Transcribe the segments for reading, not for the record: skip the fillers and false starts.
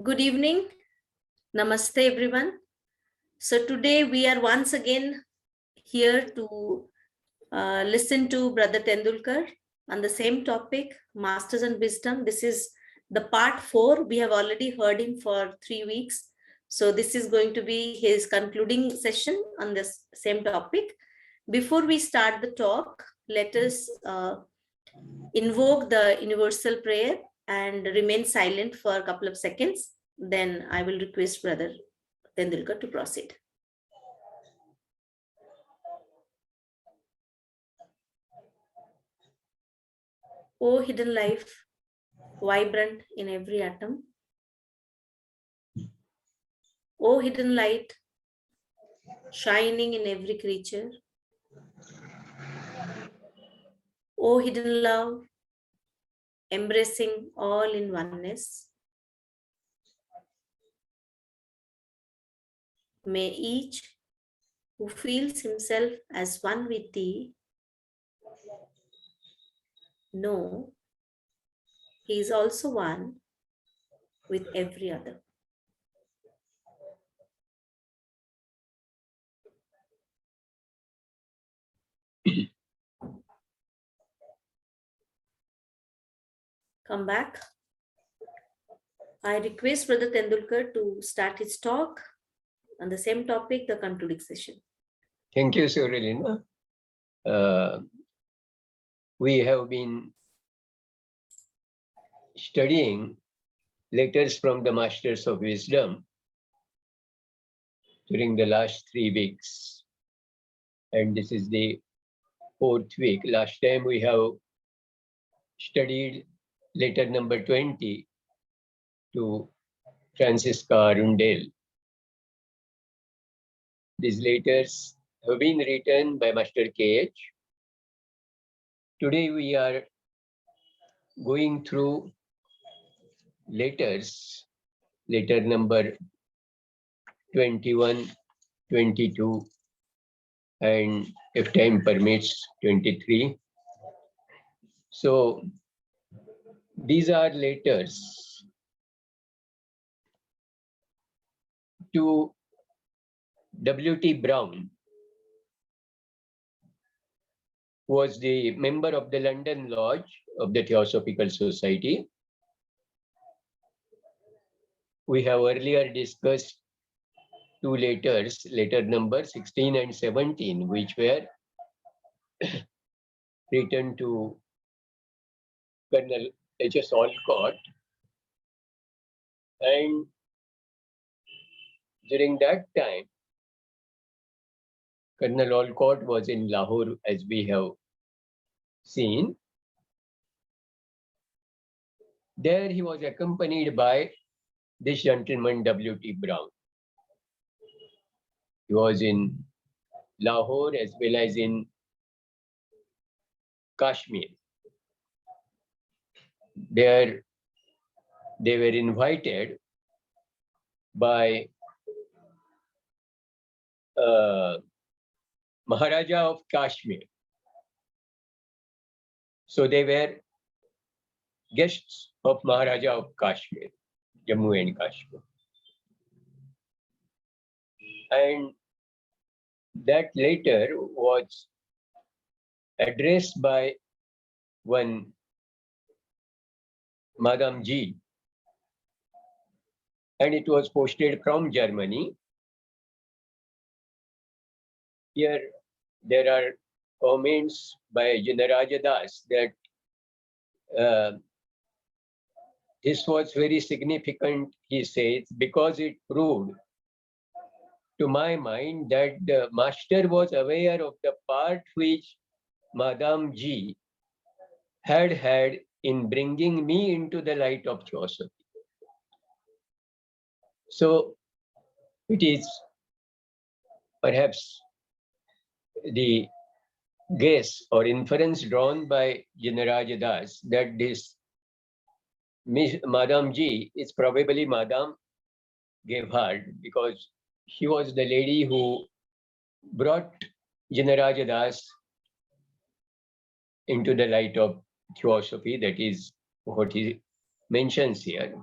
Good evening. Namaste, everyone. So today we are once again here to listen to Brother Tendulkar on the same topic, Masters and Wisdom. This is the part 4. We have already heard him for 3 weeks. So this is going to be his concluding session on this same topic. Before we start the talk, let us invoke the universal prayer and remain silent for a couple of seconds. Then I will request Brother Tendulkar to proceed. O hidden life, vibrant in every atom. O hidden light, shining in every creature. O hidden love, embracing all in oneness. May each who feels himself as one with thee know he is also one with every other. Come back. I request Brother Tendulkar to start his talk on the same topic, the concluding session. Thank you, Surelina. We have been studying letters from the Masters of Wisdom during the last 3 weeks. And this is the 4th week. Last time we have studied letter number 20 to Francisca Arundel. These letters have been written by Master K.H. Today we are going through letters, letter number 21, 22, and if time permits, 23. So these are letters to W.T. Brown, who was the member of the London Lodge of the Theosophical Society. We have earlier discussed 2 letters, letter number 16 and 17, which were written to Colonel H.S. Olcott. And during that time, Colonel Olcott was in Lahore, as we have seen. There he was accompanied by this gentleman, W.T. Brown. He was in Lahore as well as in Kashmir. There they were invited by Maharaja of Kashmir. So they were guests of Maharaja of Kashmir, Jammu and Kashmir. And that letter was addressed by one Madame G, and it was posted from Germany. Here there are comments by Jinaraja Das that this was very significant, he says, because it proved to my mind that the master was aware of the part which Madame G had in bringing me into the light of Theosophy. So it is perhaps the guess or inference drawn by Jinaraja Das that this Madame G is probably Madame Gebhard, because she was the lady who brought Jinaraja Das into the light of Theosophy. That is what he mentions here.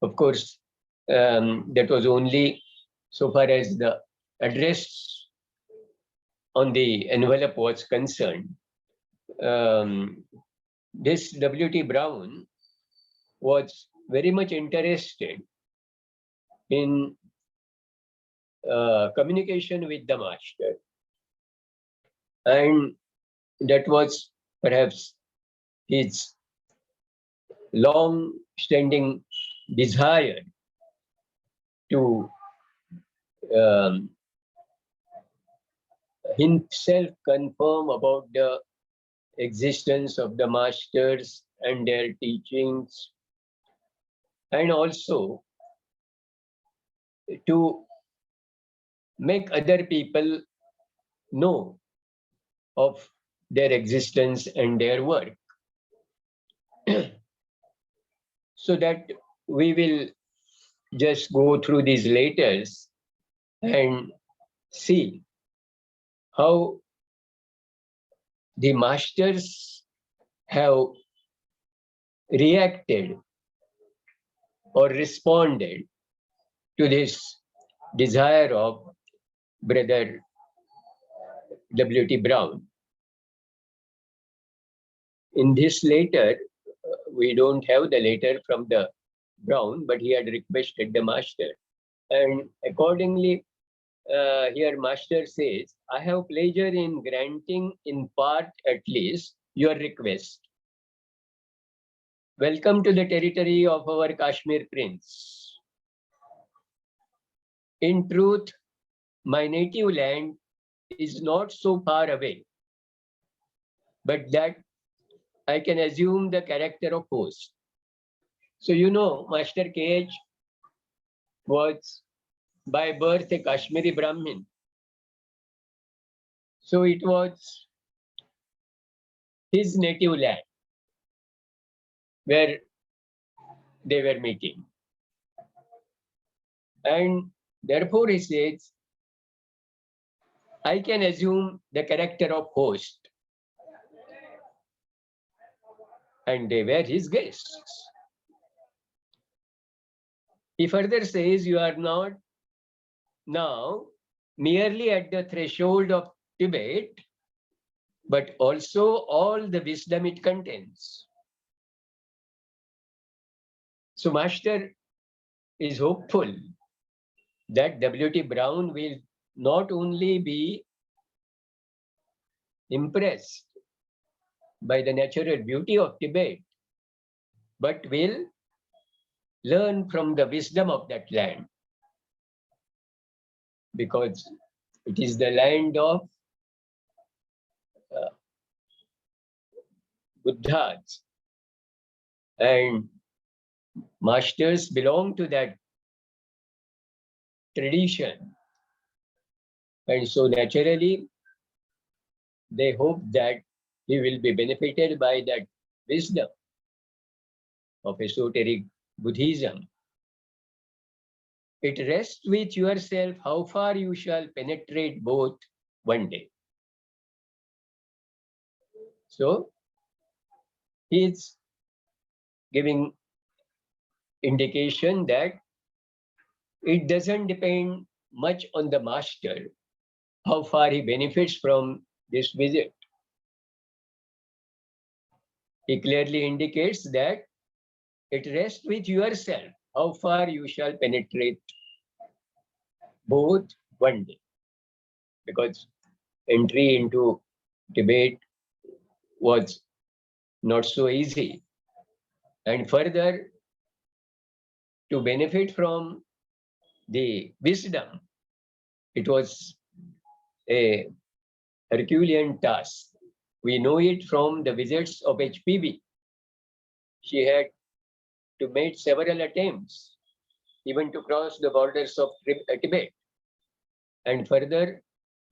Of course, that was only so far as the address on the envelope was concerned. This W.T. Brown was very much interested in communication with the master. And that was perhaps his long-standing desire to himself confirm about the existence of the masters and their teachings, and also to make other people know of their existence and their work. So that we will just go through these letters and see how the masters have reacted or responded to this desire of Brother W.T. Brown. In this letter, we don't have the letter from the Brown, but he had requested the master. And accordingly, here master says, I have pleasure in granting in part at least your request. Welcome to the territory of our Kashmir Prince. In truth, my native land is not so far away, but that I can assume the character of host. So you know, Master K.H. was by birth a Kashmiri Brahmin. So it was his native land where they were meeting. And therefore he says, I can assume the character of host. And they were his guests. He further says, you are not now merely at the threshold of Tibet, but also all the wisdom it contains. So Master is hopeful that W.T. Brown will not only be impressed by the natural beauty of Tibet, but will learn from the wisdom of that land, because it is the land of Buddhas, and masters belong to that tradition. And so naturally, they hope that he will be benefited by that wisdom of esoteric Buddhism. It rests with yourself how far you shall penetrate both one day. So he is giving indication that it doesn't depend much on the master how far he benefits from this visit. He clearly indicates that it rests with yourself how far you shall penetrate both one day, because entry into Tibet was not so easy. And further, to benefit from the wisdom, it was a Herculean task. We know it from the visits of HPB. She had to make several attempts even to cross the borders of Tibet. And further,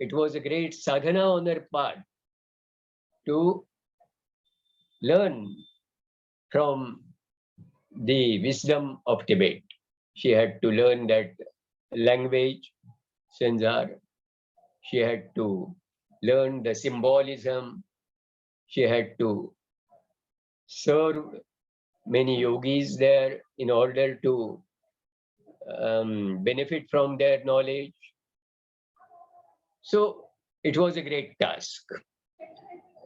it was a great sadhana on her part to learn from the wisdom of Tibet. She had to learn that language, Sanjar. She had to learn the symbolism. She had to serve many yogis there in order to benefit from their knowledge. So it was a great task.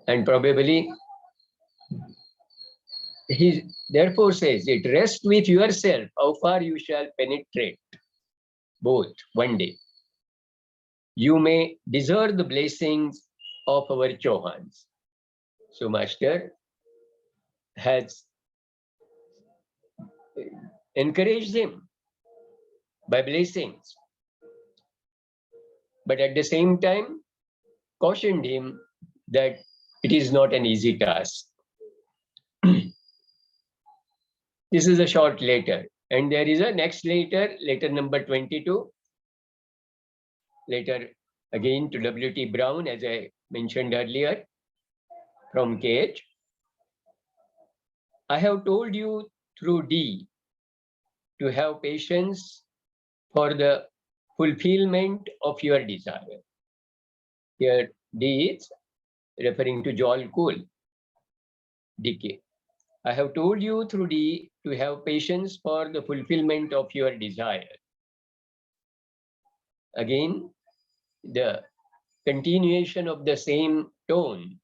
And probably he therefore says, it rests with yourself how far you shall penetrate both one day. You may deserve the blessings of our Chauhans. So Master has encouraged him by blessings, but at the same time cautioned him that it is not an easy task. This is a short letter, and there is a next letter, letter number 22, letter again to W.T. Brown, as I mentioned earlier, from KH. I have told you through D to have patience for the fulfillment of your desire. Here D is referring to Joel Cool, DK. I have told you through D to have patience for the fulfillment of your desire. Again, the continuation of the same tone,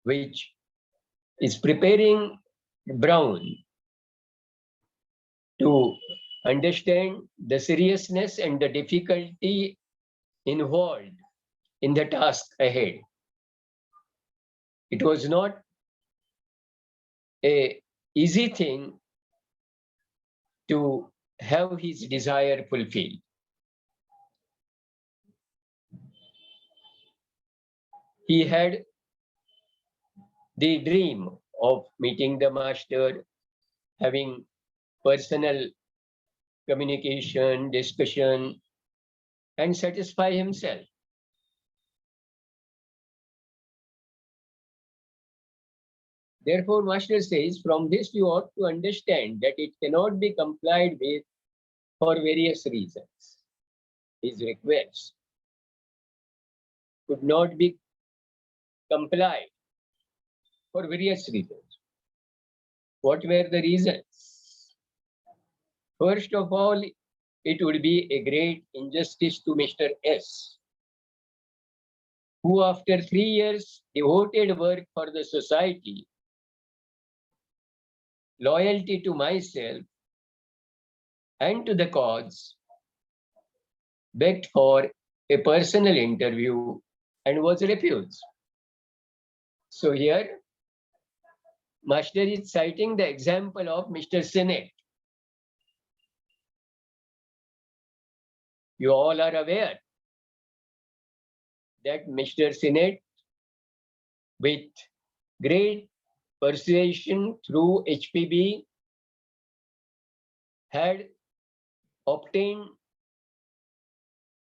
which is preparing Brown to understand the seriousness and the difficulty involved in the task ahead. It was not an easy thing to have his desire fulfilled. He had the dream of meeting the Master, having personal communication, discussion, and satisfy himself. Therefore, Master says, from this you ought to understand that it cannot be complied with for various reasons. His request could not be complied for various reasons. What were the reasons? First of all, it would be a great injustice to Mr. S, who after 3 years devoted work for the society, loyalty to myself and to the cause, begged for a personal interview and was refused. So here, Master is citing the example of Mr. Sinnett. You all are aware that Mr. Sinnett, with great persuasion through HPB, had obtained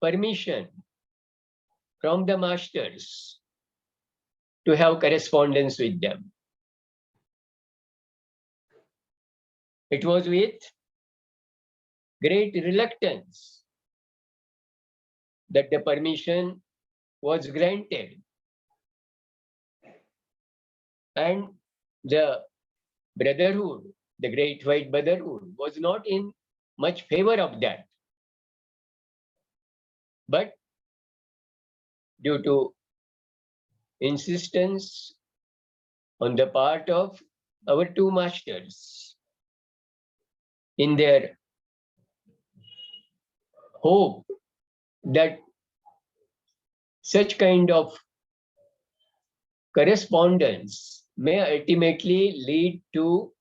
permission from the masters to have correspondence with them. It was with great reluctance that the permission was granted. And the brotherhood, the Great White Brotherhood, was not in much favor of that. But due to insistence on the part of our two masters, in their hope that such kind of correspondence may ultimately lead to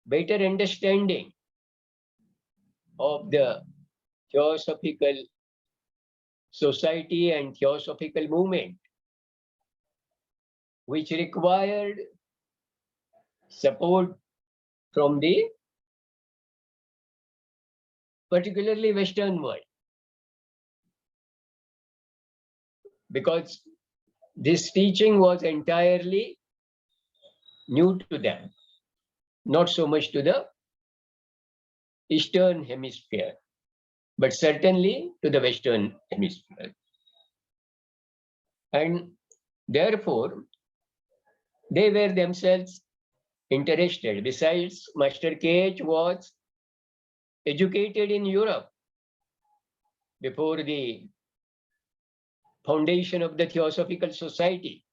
better understanding of the theosophical society and theosophical movement, which required support from the particularly Western world, because this teaching was entirely new to them, not so much to the Eastern Hemisphere, but certainly to the Western Hemisphere. And therefore, they were themselves interested. Besides, Master KH was educated in Europe before the foundation of the Theosophical Society.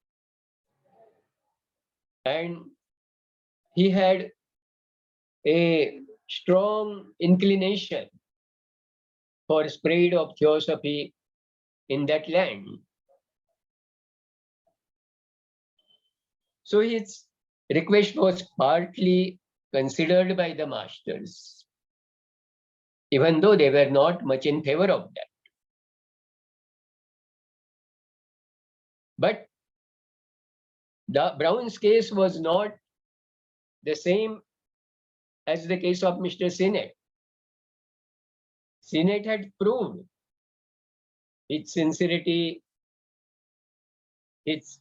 And he had a strong inclination for spread of theosophy in that land. So his request was partly considered by the masters, even though they were not much in favor of that. But the Brown's case was not the same as the case of Mr. Sinnett. Sinnett had proved its sincerity, its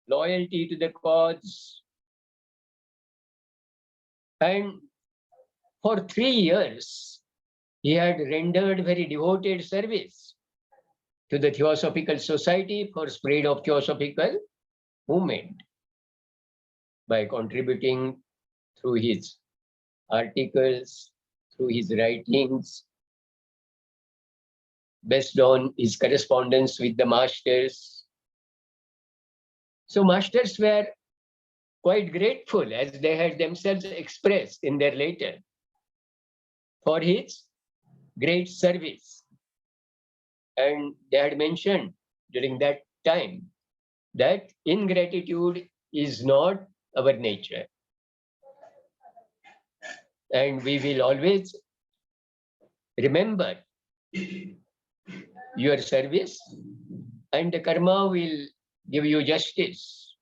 loyalty to the cause, and for 3 years he had rendered very devoted service to the Theosophical Society for spread of Theosophical movement by contributing through his articles, through his writings, based on his correspondence with the masters. So masters were quite grateful, as they had themselves expressed in their letter, for his great service. And they had mentioned during that time that ingratitude is not our nature. And we will always remember your service, and the karma will give you justice.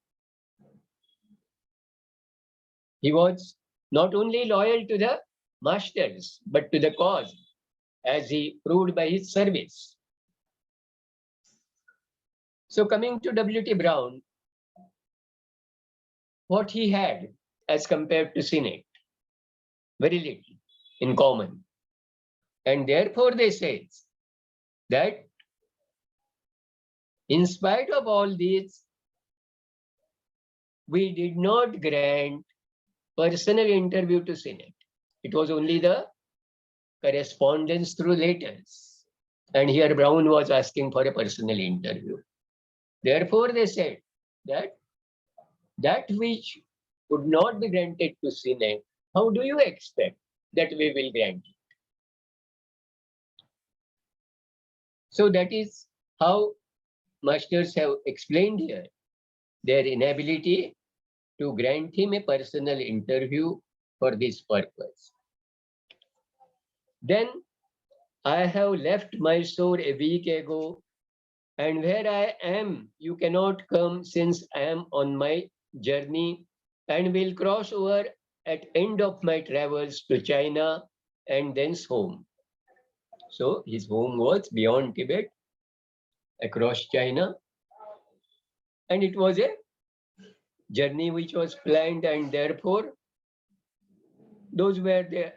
He was not only loyal to the masters, but to the cause, as he proved by his service. So coming to W.T. Brown, what he had as compared to Sinnett, very little in common. And therefore they say that in spite of all this, we did not grant personal interview to Sinnett. It was only the correspondence through letters. And here Brown was asking for a personal interview. Therefore they said that that which could not be granted to Sinnett, how do you expect that we will grant it? So that is how masters have explained here their inability to grant him a personal interview for this purpose. Then I have left Mysore a week ago, and where I am, you cannot come, since I am on my journey and will cross over at end of my travels to China and thence home. So his home was beyond Tibet, across China, and it was a journey which was planned, and therefore those were the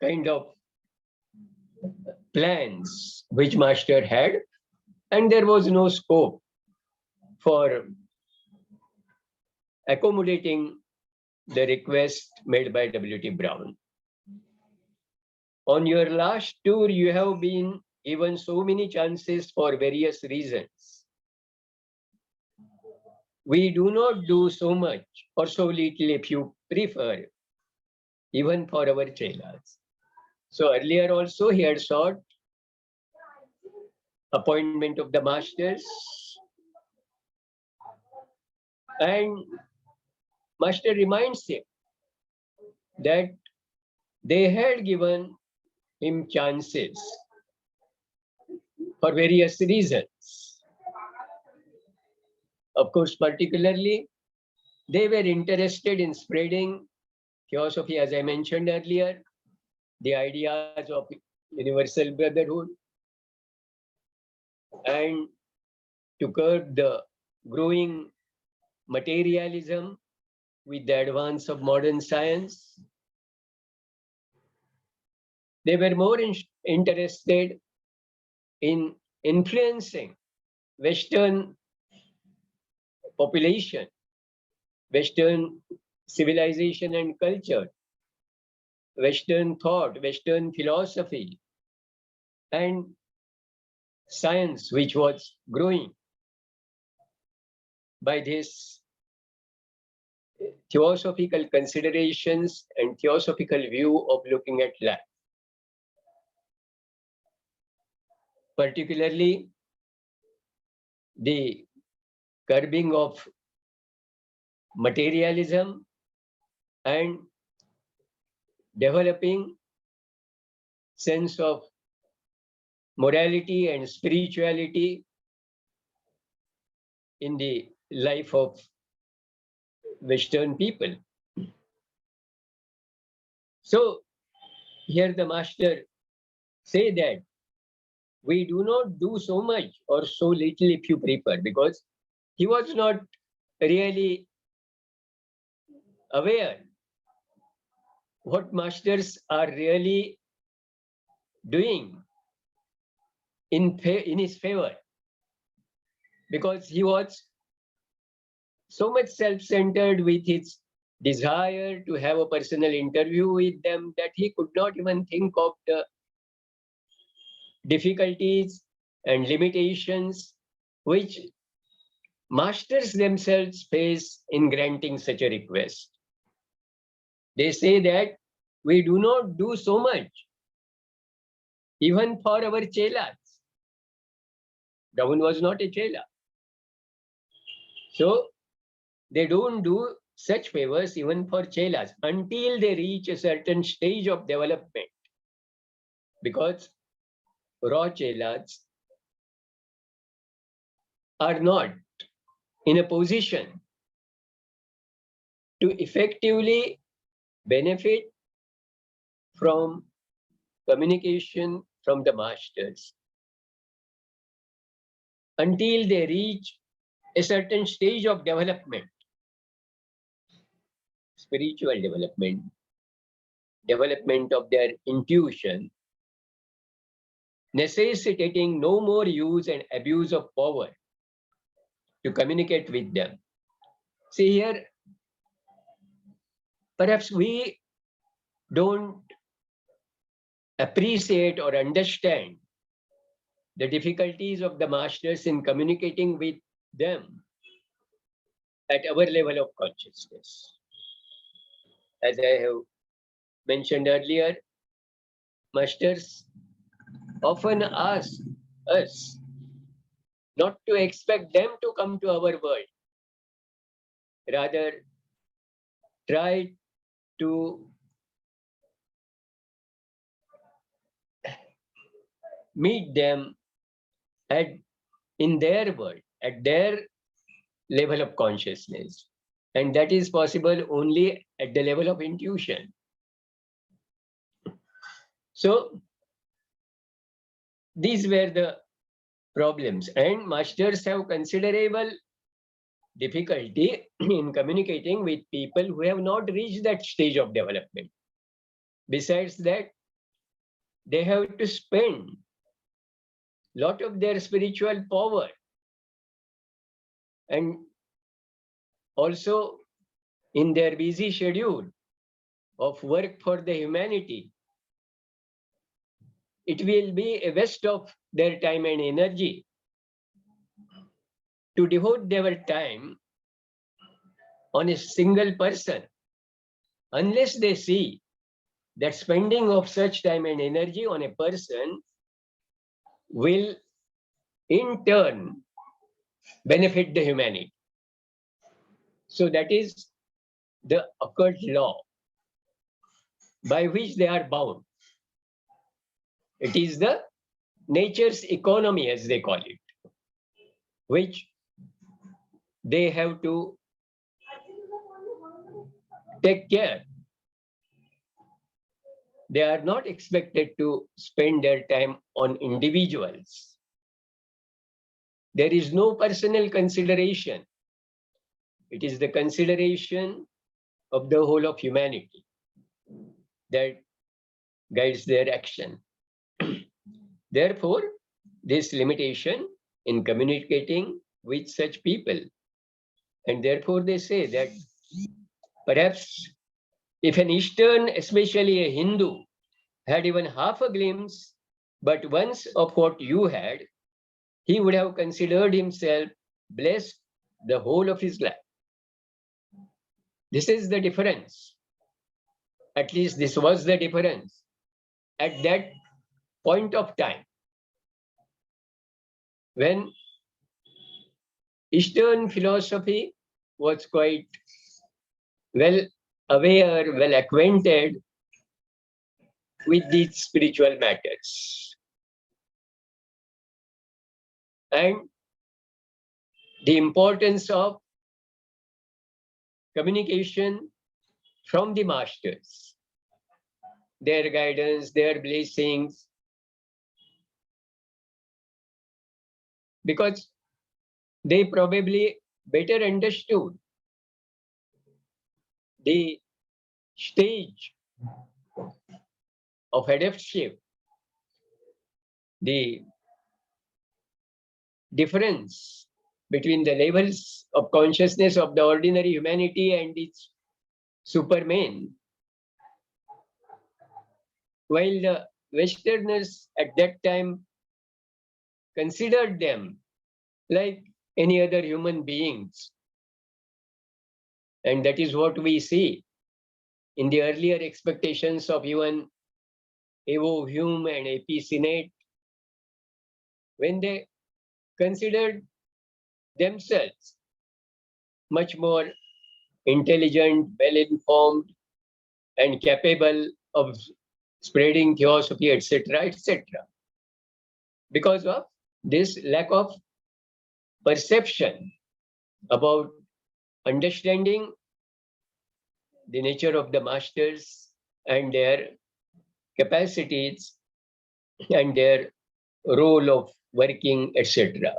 kind of plans which master had, and there was no scope for accommodating the request made by W.T. Brown. On your last tour, you have been given so many chances for various reasons. We do not do so much or so little if you prefer, even for our chelas. So earlier also he had sought appointment of the masters, and master reminds him that they had given him chances for various reasons. Of course, particularly, they were interested in spreading theosophy, as I mentioned earlier, the ideas of universal brotherhood, and to curb the growing materialism with the advance of modern science. They were more interested in influencing Western population, Western civilization and culture, Western thought, Western philosophy, and science which was growing by this theosophical considerations and theosophical view of looking at life. Particularly the curbing of materialism and developing sense of morality and spirituality in the life of Western people. So here the master say that we do not do so much or so little if you prefer, because he was not really aware what masters are really doing in his favor, because he was so much self-centered with his desire to have a personal interview with them that he could not even think of the difficulties and limitations which masters themselves face in granting such a request. They say that we do not do so much, even for our chelas. Brahman was not a chela. So they don't do such favors even for chelas until they reach a certain stage of development. Because raw chelas are not in a position to effectively benefit from communication from the masters until they reach a certain stage of development, spiritual development, development of their intuition, necessitating no more use and abuse of power to communicate with them. See here, perhaps we don't appreciate or understand the difficulties of the masters in communicating with them at our level of consciousness. As I have mentioned earlier, masters often ask us not to expect them to come to our world. Rather, try to meet them in their world, at their level of consciousness. And that is possible only at the level of intuition. So these were the problems, and masters have considerable difficulty in communicating with people who have not reached that stage of development. Besides that, they have to spend a lot of their spiritual power and also in their busy schedule of work for the humanity. It will be a waste of their time and energy to devote their time on a single person, unless they see that spending of such time and energy on a person will in turn benefit the humanity. So that is the occult law by which they are bound. It is the nature's economy, as they call it, which they have to take care. They are not expected to spend their time on individuals. There is no personal consideration. It is the consideration of the whole of humanity that guides their action. Therefore, this limitation in communicating with such people, and therefore they say that perhaps if an Eastern, especially a Hindu, had even half a glimpse, but once of what you had, he would have considered himself blessed the whole of his life. This is the difference. At least this was the difference at that point of time, when Eastern philosophy was quite well aware, well acquainted with these spiritual matters. And the importance of communication from the masters, their guidance, their blessings, because they probably better understood the stage of adeptship, the difference between the levels of consciousness of the ordinary humanity and its superman. While the Westerners at that time considered them like any other human beings. And that is what we see in the earlier expectations of even Evo Hume and A.P. Sinnett, when they considered themselves much more intelligent, well-informed, and capable of spreading theosophy, etc., etc. Because of this lack of perception about understanding the nature of the masters and their capacities and their role of working, etc.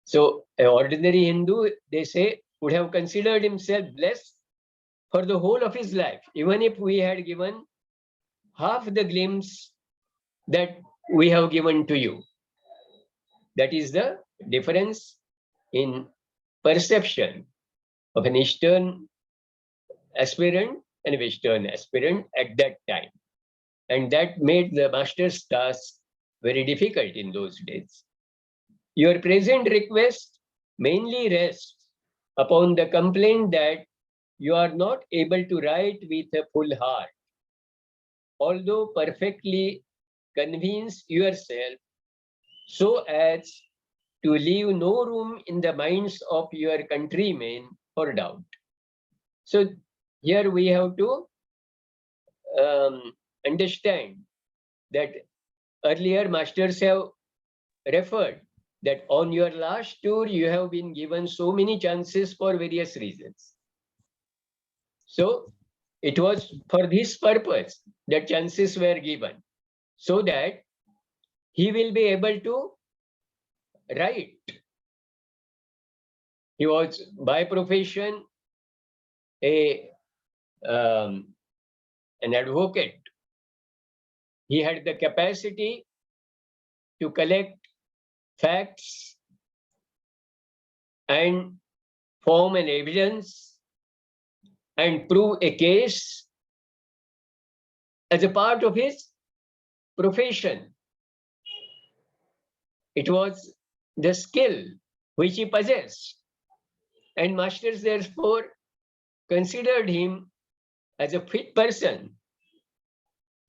So an ordinary Hindu, they say, would have considered himself blessed for the whole of his life, even if we had given half the glimpse that we have given to you. That is the difference in perception of an Eastern aspirant and a Western aspirant at that time. And that made the master's task very difficult in those days. Your present request mainly rests upon the complaint that you are not able to write with a full heart, although perfectly convince yourself so as to leave no room in the minds of your countrymen for doubt. So here we have to understand that earlier masters have referred that on your last tour you have been given so many chances for various reasons. So it was for this purpose that chances were given, so that he will be able to write. He was by profession an advocate. He had the capacity to collect facts and form an evidence and prove a case as a part of his profession. It was the skill which he possessed, and masters therefore considered him as a fit person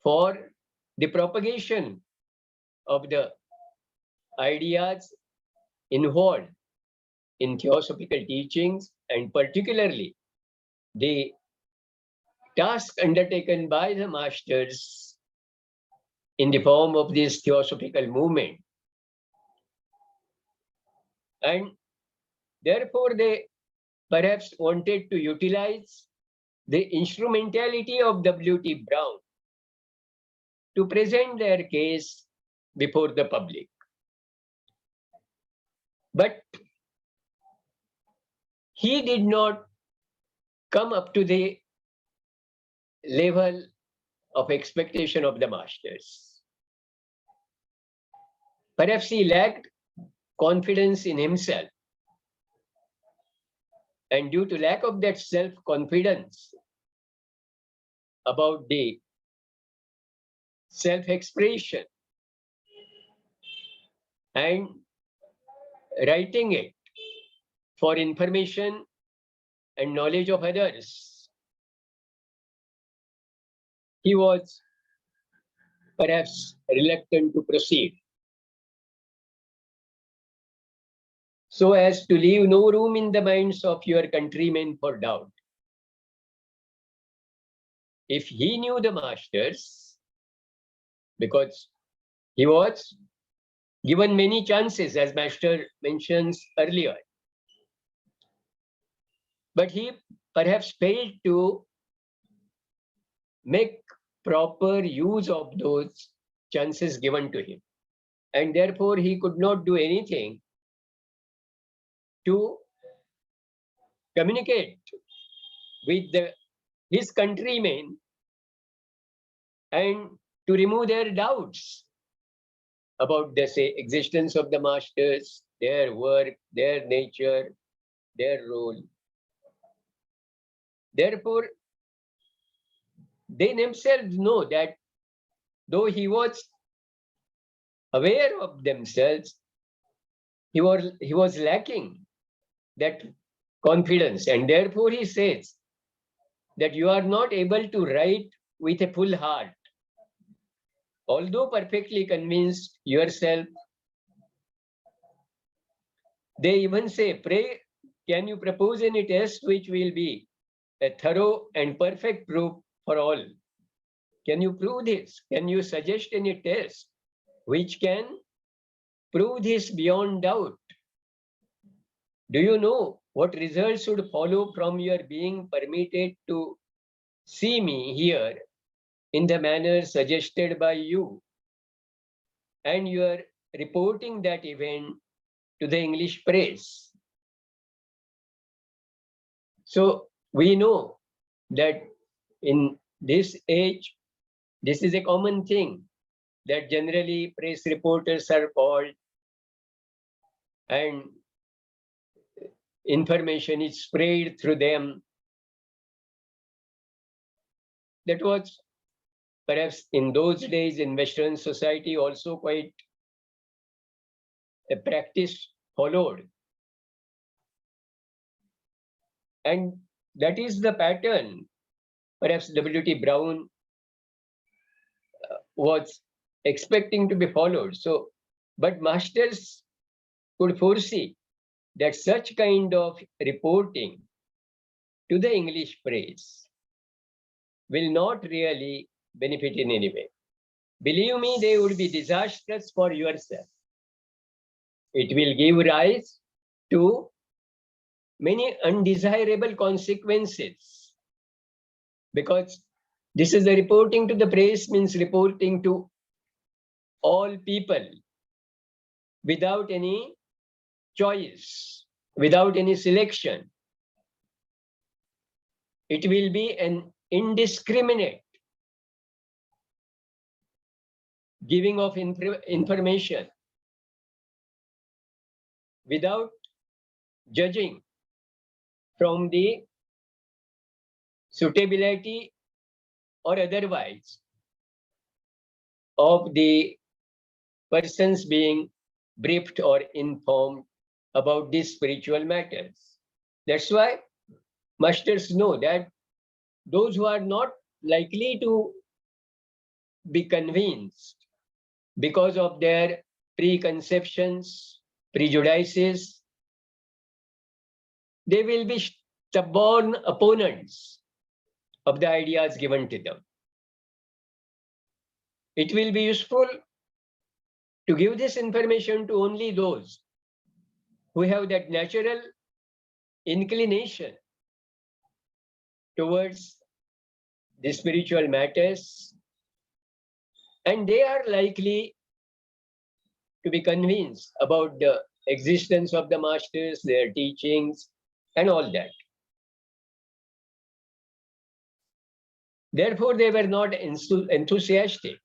for the propagation of the ideas involved in theosophical teachings, and particularly the task undertaken by the masters in the form of this theosophical movement. And therefore they perhaps wanted to utilize the instrumentality of W.T. Brown to present their case before the public. But he did not come up to the level of expectation of the masters. Perhaps he lacked confidence in himself. And due to lack of that self-confidence about the self-expression and writing it for information and knowledge of others, he was perhaps reluctant to proceed, so as to leave no room in the minds of your countrymen for doubt. If he knew the masters, because he was given many chances, as Master mentions earlier, but he perhaps failed to make proper use of those chances given to him. And therefore, he could not do anything to communicate with his countrymen and to remove their doubts about the existence of the masters, their work, their nature, their role. Therefore, they themselves know that though he was aware of themselves, he was lacking that confidence. And therefore, he says that you are not able to write with a full heart. Although perfectly convinced yourself, they even say, pray, can you propose any test which will be a thorough and perfect proof for all? Can you prove this? Can you suggest any test which can prove this beyond doubt? Do you know what results would follow from your being permitted to see me here in the manner suggested by you, and you are reporting that event to the English press? So we know that in this age, this is a common thing, that generally press reporters are called and information is spread through them. That was perhaps in those days in Western society also quite a practice followed. And that is the pattern perhaps W.T. Brown was expecting to be followed. So, but masters could foresee that such kind of reporting to the English press will not really benefit in any way. Believe me, they would be disastrous for yourself. It will give rise to many undesirable consequences, because this is the reporting to the press, means reporting to all people without any choice, without any selection. It will be an indiscriminate giving of information without judging from the suitability or otherwise of the persons being briefed or informed about these spiritual matters. That's why masters know that those who are not likely to be convinced because of their preconceptions, prejudices, they will be stubborn opponents of the ideas given to them. It will be useful to give this information to only those who have that natural inclination towards the spiritual matters, and they are likely to be convinced about the existence of the masters, their teachings, and all that. Therefore, they were not enthusiastic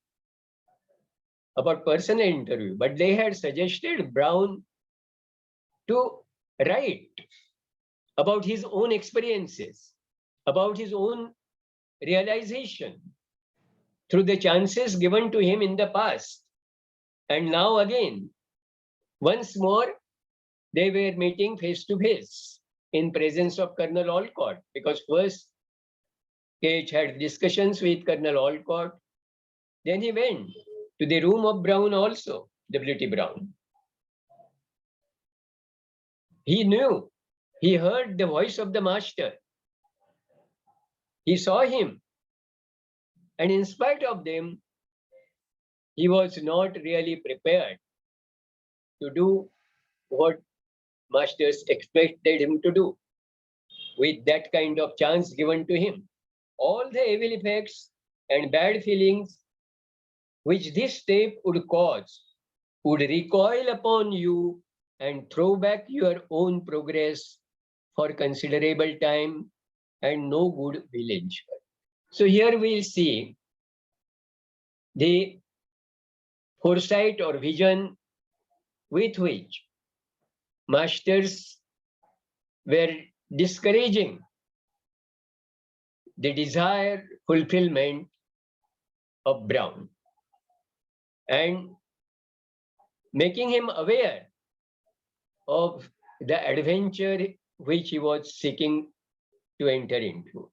about personal interview, but they had suggested Brown to write about his own experiences, about his own realization through the chances given to him in the past. And now again, once more, they were meeting face to face in presence of Colonel Olcott, because first Cage had discussions with Colonel Olcott. Then he went to the room of Brown also, W.T. Brown. He knew, he heard the voice of the master. He saw him. And in spite of them, he was not really prepared to do what masters expected him to do with that kind of chance given to him. All the evil effects and bad feelings which this step would cause would recoil upon you and throw back your own progress for considerable time, and no good will ensure. So here we'll see the foresight or vision with which masters were discouraging the desired fulfillment of Brown and making him aware of the adventure which he was seeking to enter into.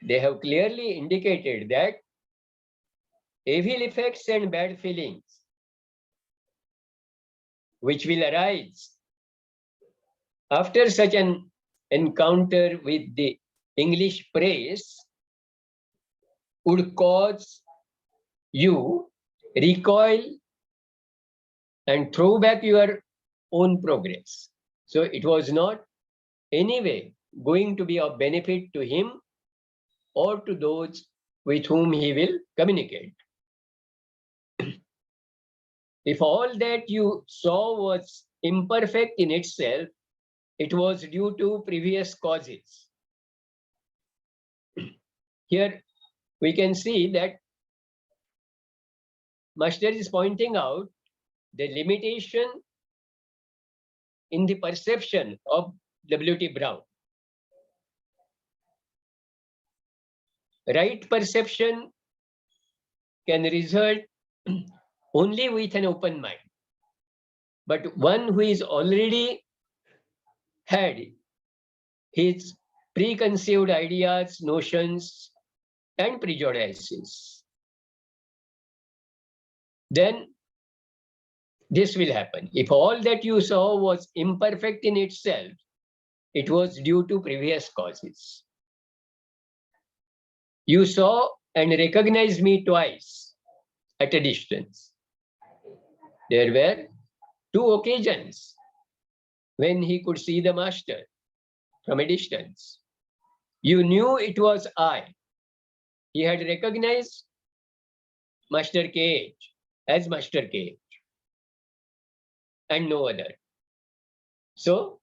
They have clearly indicated that evil effects and bad feelings which will arise after such an encounter with the English press would cause you recoil and throw back your own progress. So it was not anyway going to be of benefit to him or to those with whom he will communicate. If all that you saw was imperfect in itself, it was due to previous causes. Here we can see that Master is pointing out the limitation in the perception of W.T. Brown. Right perception can result only with an open mind. But one who is already had his preconceived ideas, notions, and prejudices, then this will happen. If all that you saw was imperfect in itself, it was due to previous causes. You saw and recognized me twice at a distance. There were 2 occasions when he could see the master from a distance. You knew it was I. He had recognized Master Cage as Master Cage and no other. So,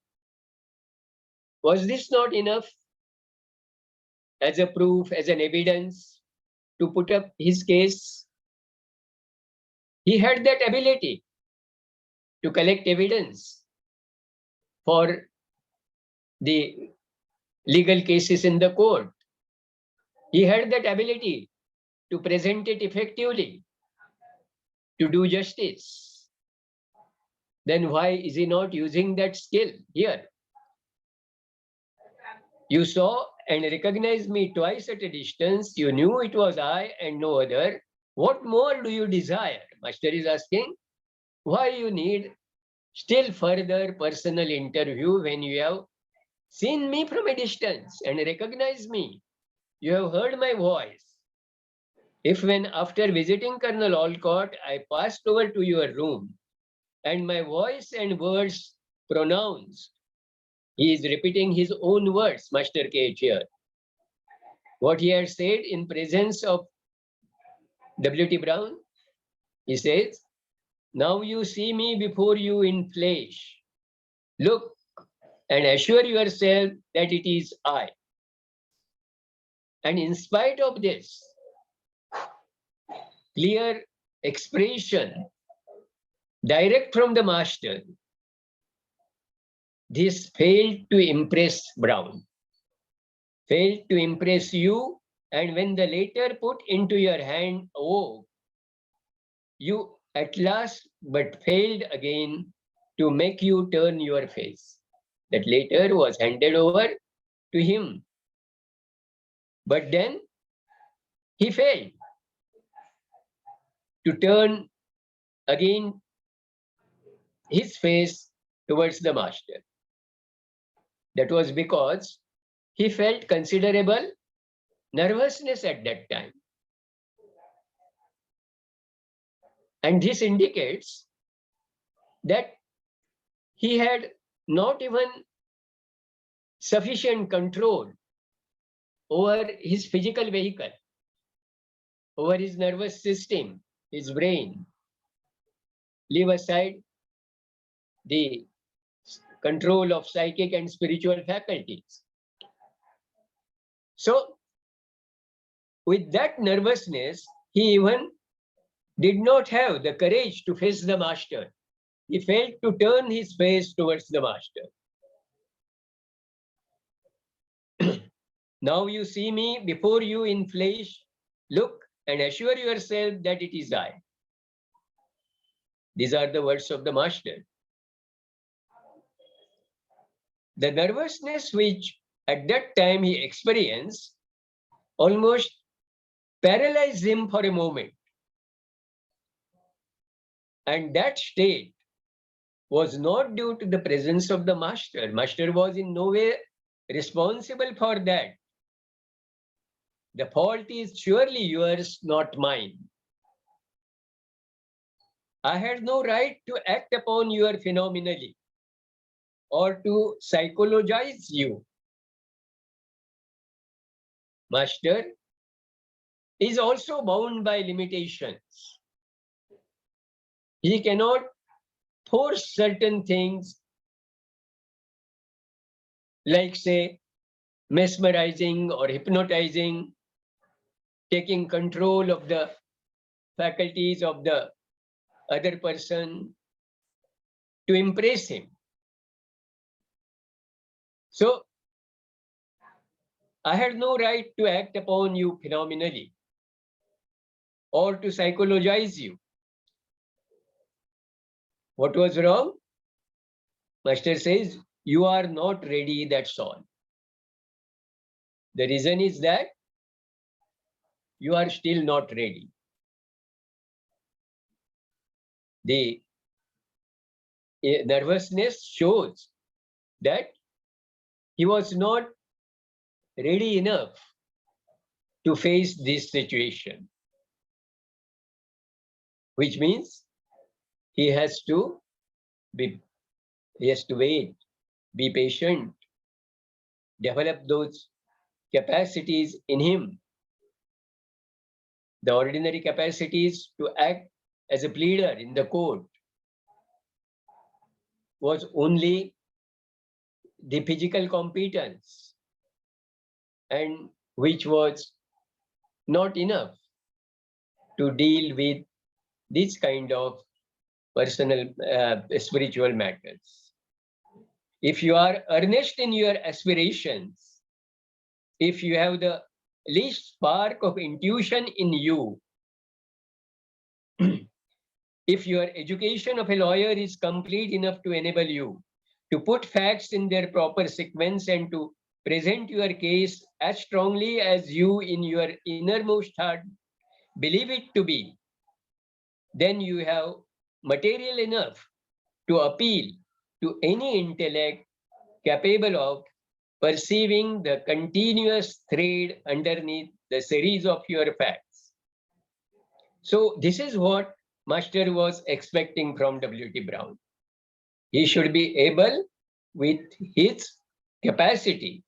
was this not enough as a proof, as an evidence to put up his case? He had that ability to collect evidence for the legal cases in the court. He had that ability to present it effectively, to do justice. Then why is he not using that skill here? You saw and recognized me twice at a distance. You knew it was I and no other. What more do you desire? Master is asking. Why you need still further personal interview when you have seen me from a distance and recognized me? You have heard my voice. If when after visiting Colonel Olcott, I passed over to your room and my voice and words pronounced, he is repeating his own words, Master Cage here. What he had said in presence of W.T. Brown, he says, now you see me before you in flesh. Look and assure yourself that it is I. And in spite of this clear expression direct from the master, this failed to impress Brown, failed to impress you, and when the letter put into your hand awoke, you at last but failed again to make you turn your face. That letter was handed over to him. But then he failed to turn again his face towards the master. That was because he felt considerable nervousness at that time. And this indicates that he had not even sufficient control over his physical vehicle, over his nervous system, his brain. Leave aside the control of psychic and spiritual faculties. So, with that nervousness, he even did not have the courage to face the master. He failed to turn his face towards the master. Now you see me before you in flesh. Look and assure yourself that it is I. These are the words of the master. The nervousness which at that time he experienced almost paralyzed him for a moment. And that state was not due to the presence of the master. Master was in no way responsible for that. The fault is surely yours, not mine. I had no right to act upon you phenomenally or to psychologize you. Master is also bound by limitations. He cannot force certain things like, say, mesmerizing or hypnotizing, taking control of the faculties of the other person to impress him. So, I had no right to act upon you phenomenally or to psychologize you. What was wrong? Master says, you are not ready, that's all. The reason is that you are still not ready. The nervousness shows that he was not ready enough to face this situation, which means he has to wait, be patient, develop those capacities in him. The ordinary capacities to act as a pleader in the court was only the physical competence, and which was not enough to deal with this kind of personal spiritual matters. If you are earnest in your aspirations, if you have the least spark of intuition in you, if your education of a lawyer is complete enough to enable you to put facts in their proper sequence and to present your case as strongly as you in your innermost heart believe it to be, then you have material enough to appeal to any intellect capable of perceiving the continuous thread underneath the series of your facts. So this is what Master was expecting from W.T. Brown. He should be able, with his capacity,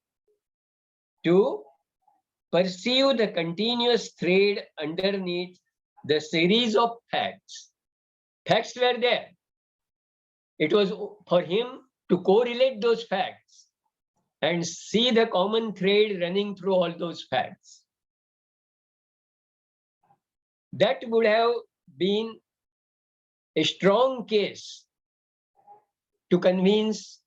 to perceive the continuous thread underneath the series of facts. Facts were there. It was for him to correlate those facts and see the common thread running through all those facts. That would have been a strong case to convince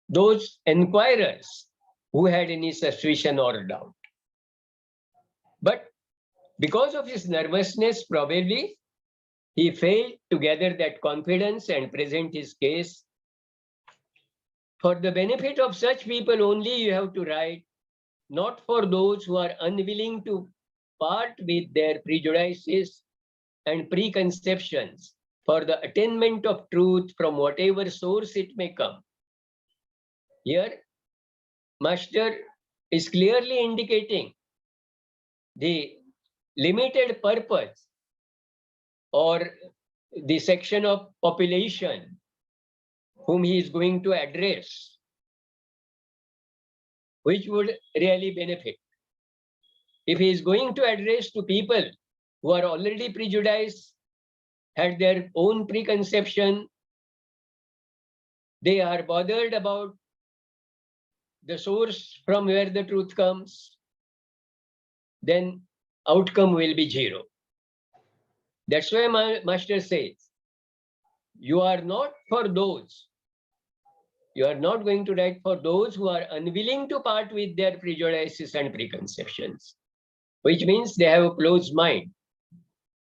those inquirers who had any suspicion or doubt. But because of his nervousness, probably he failed to gather that confidence and present his case. For the benefit of such people only you have to write, not for those who are unwilling to part with their prejudices and preconceptions for the attainment of truth from whatever source it may come. Here, Master is clearly indicating the limited purpose or the section of population whom he is going to address, which would really benefit. If he is going to address to people who are already prejudiced, had their own preconception, they are bothered about the source from where the truth comes, then outcome will be zero. That's why my Master says, you are not for those. You are not going to write for those who are unwilling to part with their prejudices and preconceptions, which means they have a closed mind.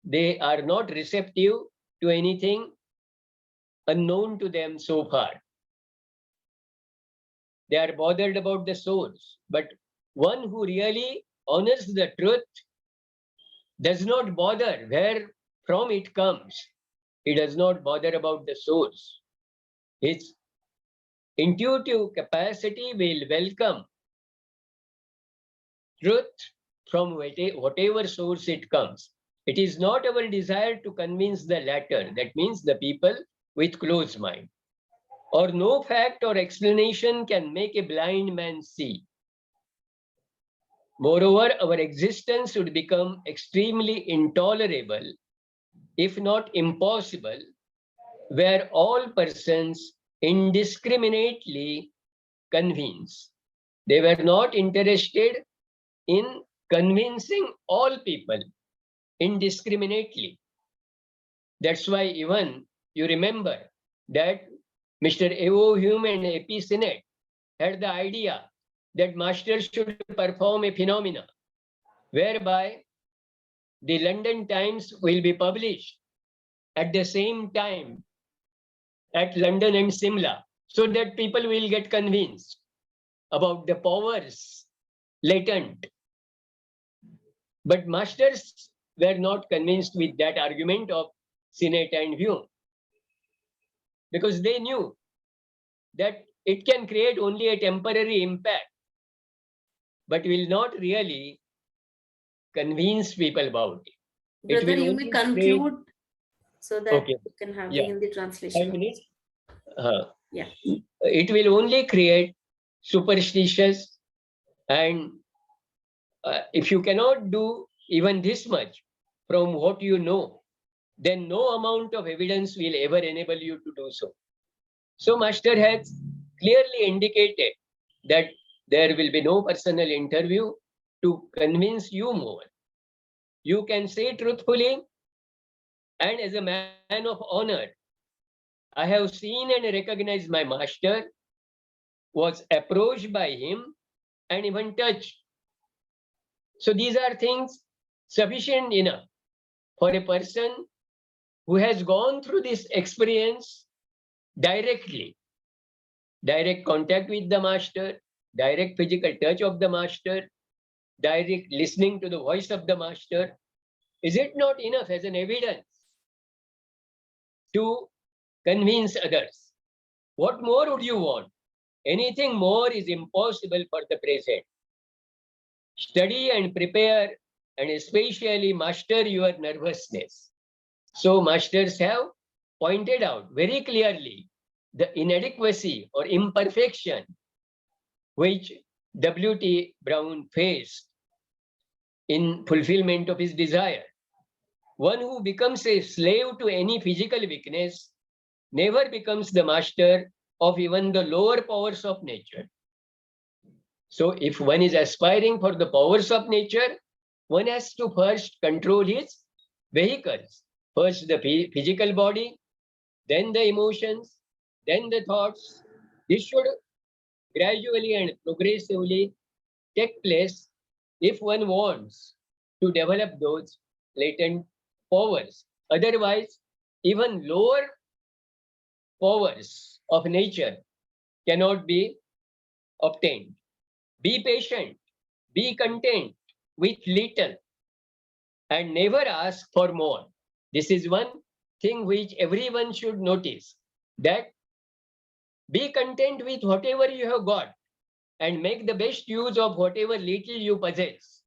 They are not receptive to anything unknown to them so far. They are bothered about the source, but one who really honors the truth does not bother where from it comes. He does not bother about the source. His intuitive capacity will welcome truth from whatever source it comes. It is not our desire to convince the latter, that means the people with closed mind. Or no fact or explanation can make a blind man see. Moreover, our existence would become extremely intolerable, if not impossible, where all persons indiscriminately convince. They were not interested in convincing all people indiscriminately. That's why even you remember that Mr. A.O. Hume and A.P. Sinnett had the idea that Master should perform a phenomena whereby the London Times will be published at the same time at London and Simla, so that people will get convinced about the powers latent. But Masters were not convinced with that argument of Sinnett and Hume, because they knew that it can create only a temporary impact, but will not really convince people about it. Brother, you may conclude so that Okay. you can have Yeah. the Hindi 5 translation. minutes. Yeah. It will only create superstitious, and if you cannot do even this much from what you know, then no amount of evidence will ever enable you to do so. So Master has clearly indicated that there will be no personal interview to convince you more. You can say truthfully, and as a man of honor, I have seen and recognized my Master, was approached by him and even touched. So these are things sufficient enough for a person who has gone through this experience directly. Direct contact with the Master, direct physical touch of the Master, direct listening to the voice of the Master. Is it not enough as an evidence to convince others? What more would you want? Anything more is impossible for the present. Study and prepare, and especially master your nervousness. So masters have pointed out very clearly the inadequacy or imperfection which W.T. Brown faced in fulfillment of his desire. One who becomes a slave to any physical weakness never becomes the master of even the lower powers of nature. So if one is aspiring for the powers of nature, one has to first control his vehicles. First the physical body, then the emotions, then the thoughts. This should gradually and progressively take place if one wants to develop those latent powers. Otherwise, even lower powers of nature cannot be obtained. Be patient, be content with little, and never ask for more. This is one thing which everyone should notice, that be content with whatever you have got and make the best use of whatever little you possess.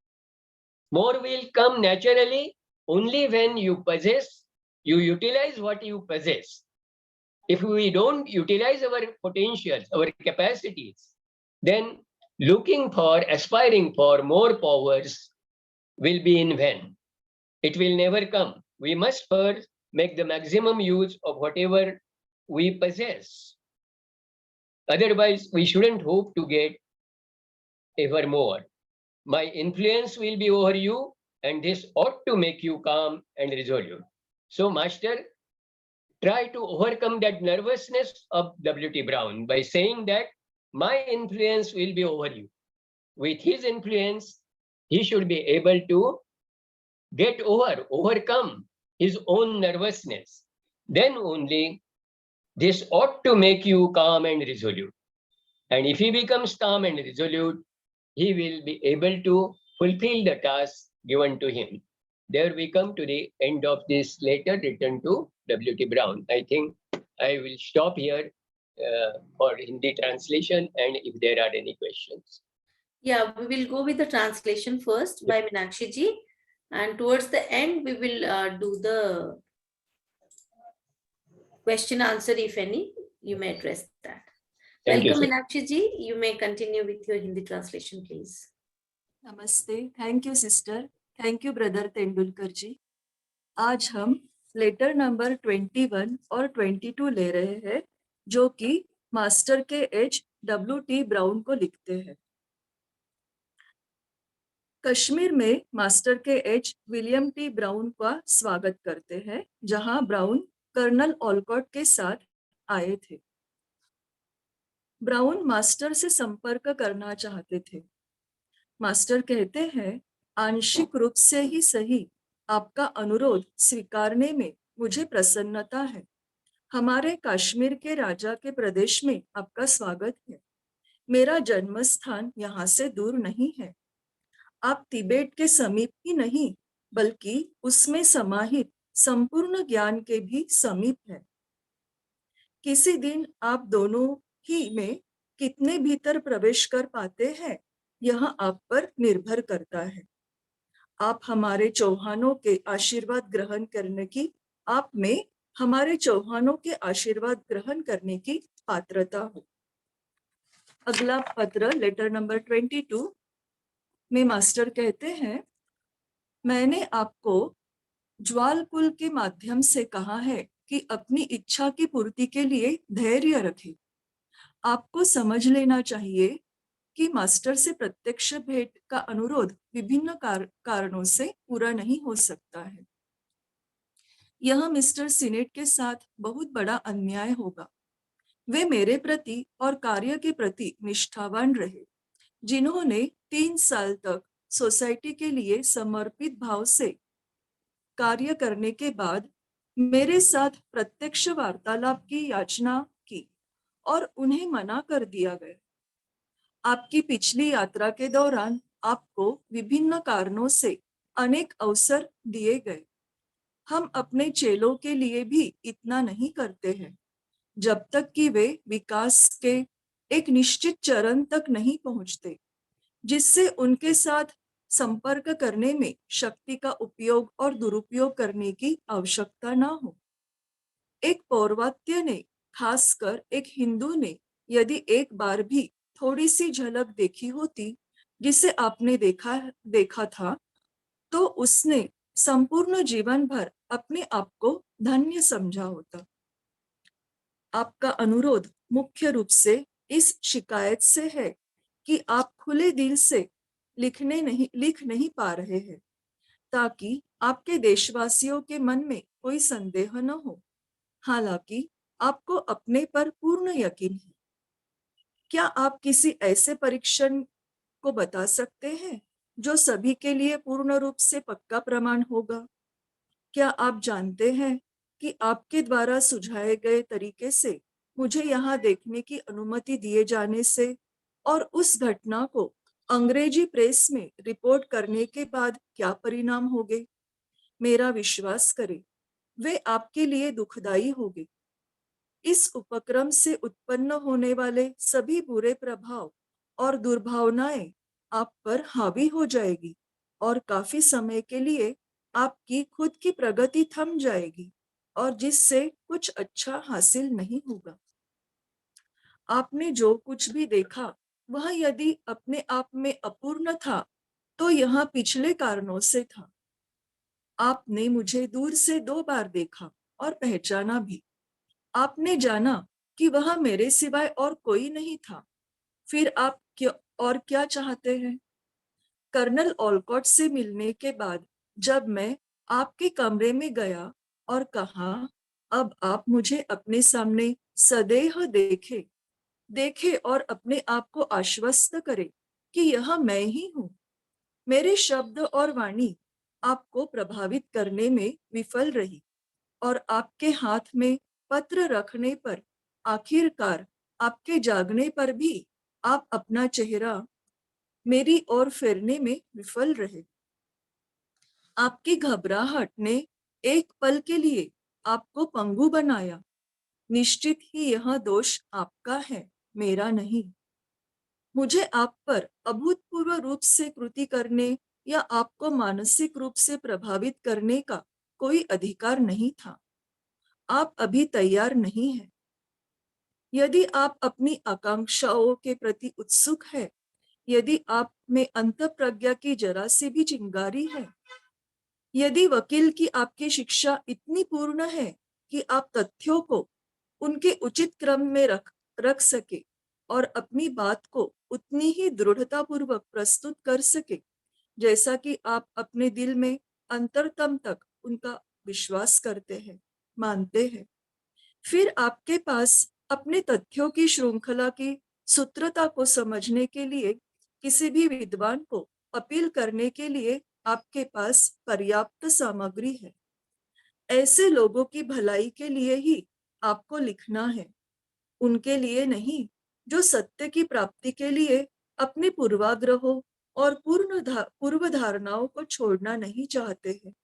More will come naturally only when you possess, you utilize what you possess. If we don't utilize our potentials, our capacities, then looking for, aspiring for more powers will be in vain. It will never come. We must first make the maximum use of whatever we possess. Otherwise, we shouldn't hope to get ever more. My influence will be over you, and this ought to make you calm and resolute. So, Master, try to overcome that nervousness of W.T. Brown by saying that my influence will be over you. With his influence, he should be able to overcome his own nervousness. Then only this ought to make you calm and resolute. And if he becomes calm and resolute, he will be able to fulfill the task given to him. There we come to the end of this letter written to W.T. Brown. I think I will stop here for Hindi translation, and if there are any questions. Yeah, we will go with the translation first by Meenakshi ji, and towards the end we will do the question answer, if any. You may address that. Thank you, Welcome, sir. Meenakshi ji. You may continue with your Hindi translation, please. Namaste, thank you sister, thank you brother Tendulkar ji. आज हम letter number 21 और 22 ले रहे हैं, जो कि master के H.W.T. Brown को लिखते हैं। कश्मीर में मास्टर के H. विलियम टी ब्राउन का स्वागत करते हैं, जहां ब्राउन कर्नल ऑलकॉट के साथ आए थे। ब्राउन मास्टर से संपर्क करना चाहते थे। मास्टर कहते हैं, आंशिक रूप से ही सही, आपका अनुरोध स्वीकारने में मुझे प्रसन्नता है। हमारे कश्मीर के राजा के प्रदेश में आपका स्वागत है। मेरा जन्म स्थान यहाँ से दूर नहीं है। आप तिबेट के समीप ही नहीं, बल्कि उसमें समाहित संपूर्ण ज्ञान के भी समीप है। किसी दिन आप दोनों ही में कितने भीतर प्रवेश कर पाते हैं, यह आप पर निर्भर करता है। आप हमारे चौहानों के आशीर्वाद ग्रहण करने की, आप में हमारे चौहानों के आशीर्वाद ग्रहण करने की पात्रता हो। अगला पत्र लेटर नंबर 22 में मास्टर कहते हैं, मैंने आपको ज्वालकुल के माध्यम से कहा है कि अपनी इच्छा की पूर्ति के लिए धैर्य रखें। आपको समझ लेना चाहिए कि मास्टर से प्रत्यक्ष भेंट का अनुरोध विभिन्न कारणों से पूरा नहीं हो सकता है। यह मिस्टर सिनेट के साथ बहुत बड़ा अन्याय होगा। वे मेरे प्रति और कार्य के प्रति निष्ठावान रहे, जिन्होंने 3 साल तक सोसाइटी के लिए समर्पित भाव से कार्य करने के बाद मेरे साथ प्रत्यक्ष वार्तालाप की याचना की और उन्हें मना कर दिया गया। आपकी पिछली यात्रा के दौरान आपको विभिन्न कारणों से अनेक अवसर दिए गए। हम अपने चेलों के लिए भी इतना नहीं करते हैं, जब तक कि वे विकास के एक निश्चित चरण तक नहीं पहुंचते, जिससे उनके साथ संपर्क करने में शक्ति का उपयोग और दुरुपयोग करने की आवश्यकता न हो। एक पौर्वात्य ने, खासकर एक हिंदू ने, यदि एक बार भी थोड़ी सी झलक देखी होती जिसे आपने देखा था, तो उसने संपूर्ण जीवन भर अपने आप को धन्य समझा होता। आपका अनुरोध मुख्य रूप से इस शिकायत से है कि आप खुले दिल से लिख नहीं पा रहे हैं, ताकि आपके देशवासियों के मन में कोई संदेह न हो। हालांकि आपको अपने पर पूर्ण यकीन है। क्या आप किसी ऐसे परीक्षण को बता सकते हैं जो सभी के लिए पूर्ण रूप से पक्का प्रमाण होगा? क्या आप जानते हैं कि आपके द्वारा सुझाए गए तरीके से मुझे यहाँ देखने की अनुमति दिए जाने से और उस घटना को अंग्रेजी प्रेस में रिपोर्ट करने के बाद क्या परिणाम होंगे? मेरा विश्वास करें, वे आपके लिए दुखदाई होंगे। इस उपक्रम से उत्पन्न होने वाले सभी बुरे प्रभाव और दुर्भावनाएं आप पर हावी हो जाएगी और काफी समय के लिए आपकी खुद की प्रगति थम जाएगी और जिससे कुछ अच्छा हासिल नहीं होगा। आपने जो कुछ भी देखा वह यदि अपने आप में अपूर्ण था तो यह पिछले कारणों से था। आपने मुझे दूर से 2 बार देखा और पहचाना भी। आपने जाना कि वह मेरे सिवाय और कोई नहीं था। फिर आप क्या चाहते हैं? कर्नल ओलकॉट से मिलने के बाद जब मैं आपके कमरे में गया और कहा, अब आप मुझे अपने सामने सदैव देखे और अपने आप को आश्वस्त करें कि यह मैं ही हूँ। मेरे शब्द और वाणी आपको प्रभावित करने में विफल रही और आपके हाथ में पत्र रखने पर आखिरकार आपके जागने पर भी आप अपना चेहरा मेरी ओर फेरने में विफल रहे। आपकी घबराहट ने एक पल के लिए आपको पंगु बनाया। निश्चित ही यह दोष आपका है, मेरा नहीं। मुझे आप पर अभूतपूर्व रूप से कृति करने या आपको मानसिक रूप से प्रभावित करने का कोई अधिकार नहीं था। आप अभी तैयार नहीं हैं। यदि आप अपनी आकांक्षाओं के प्रति उत्सुक है, यदि आप में अंतःप्रज्ञा की जरा सी भी चिंगारी है, यदि वकील की आपकी शिक्षा इतनी पूर्ण है कि आप तथ्यों को उनके उचित क्रम में रख सके और अपनी बात को उतनी ही दृढ़तापूर्वक प्रस्तुत कर सके जैसा कि आप अपने दिल में अंतरतम तक उनका विश्वास करते हैं, मानते हैं, फिर आपके पास अपने तथ्यों की श्रृंखला की सूत्रता को समझने के लिए किसी भी विद्वान को अपील करने के लिए आपके पास पर्याप्त सामग्री है। ऐसे लोगों की भलाई के लिए ही आपको लिखना है, उनके लिए नहीं जो सत्य की प्राप्ति के लिए अपने पूर्वाग्रहों और पूर्व धारणाओं को छोड़ना नहीं चाहते हैं,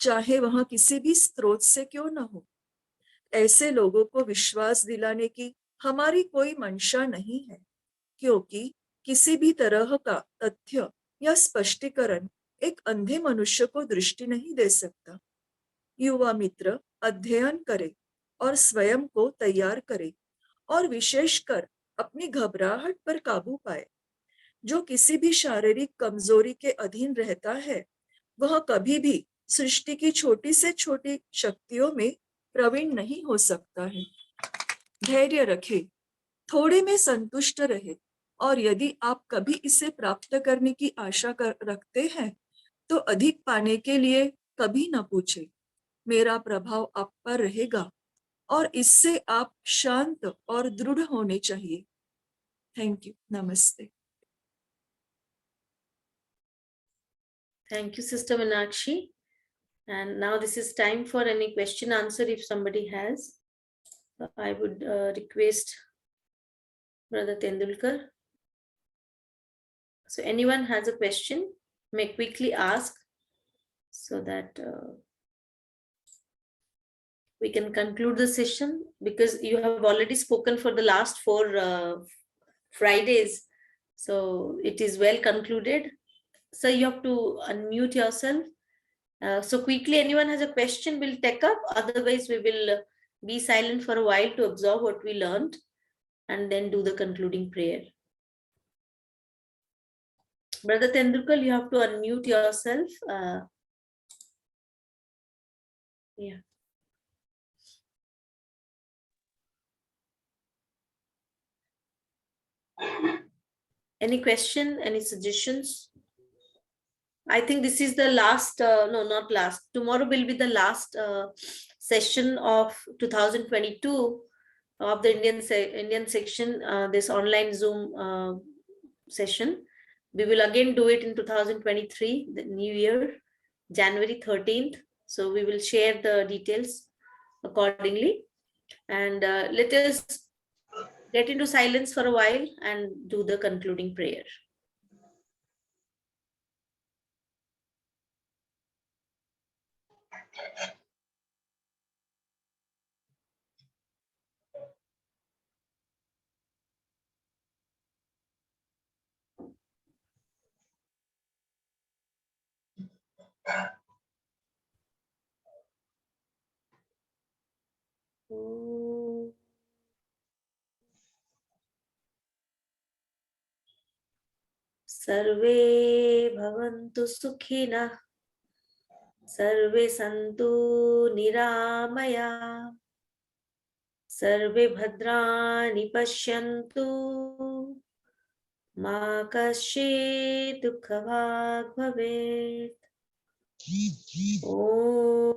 चाहे वह किसी भी स्रोत से क्यों न हो। ऐसे लोगों को विश्वास दिलाने की हमारी कोई मंशा नहीं है, क्योंकि किसी भी तरह का तथ्य या स्पष्टीकरण एक अंधे मनुष्य को दृष्टि नहीं दे सकता। युवा मित्र अध्ययन करे और स्वयं को तैयार करे और विशेषकर अपनी घबराहट पर काबू पाए। जो किसी भी शारीरिक कमजोरी के अधीन रहता है वह कभी भी सृष्टि की छोटी से छोटी शक्तियों में प्रवीण नहीं हो सकता है। धैर्य रखे, थोड़े में संतुष्ट रहे और यदि आप कभी इसे प्राप्त करने की आशा रखते हैं तो अधिक पाने के लिए कभी न पूछे। मेरा प्रभाव आप पर रहेगा और इससे आप शांत और दृढ़ होने चाहिए। Thank you. नमस्ते। Thank you, Sister Meenakshi. And now this is time for any question answer if somebody has. So I would request Brother Tendulkar. So anyone has a question, may quickly ask so that we can conclude the session, because you have already spoken for the last 4 Fridays. So it is well concluded. So you have to unmute yourself. So quickly, anyone has a question, we'll take up. Otherwise, we will be silent for a while to absorb what we learned and then do the concluding prayer. Brother Tendulkar, you have to unmute yourself. Yeah. Any question, any suggestions? I think this is the last, no, not last. Tomorrow will be the last session of 2022. of the Indian section, this online Zoom session. We will again do it in 2023, the new year, January 13th. So we will share the details accordingly. And let us get into silence for a while and do the concluding prayer. सर्वे भवन्तु सुखिनः, सर्वे सन्तु निरामया, सर्वे भद्राणि पश्यन्तु, मा कश्चित् दुःखभाग् भवेत्। ॐ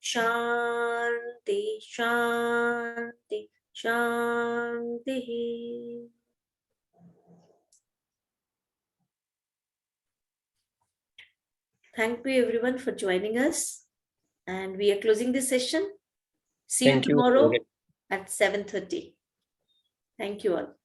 शान्ति शान्ति शान्तिः। Thank you everyone for joining us, and we are closing this session. See you Thank you. tomorrow at 7:30. Thank you all.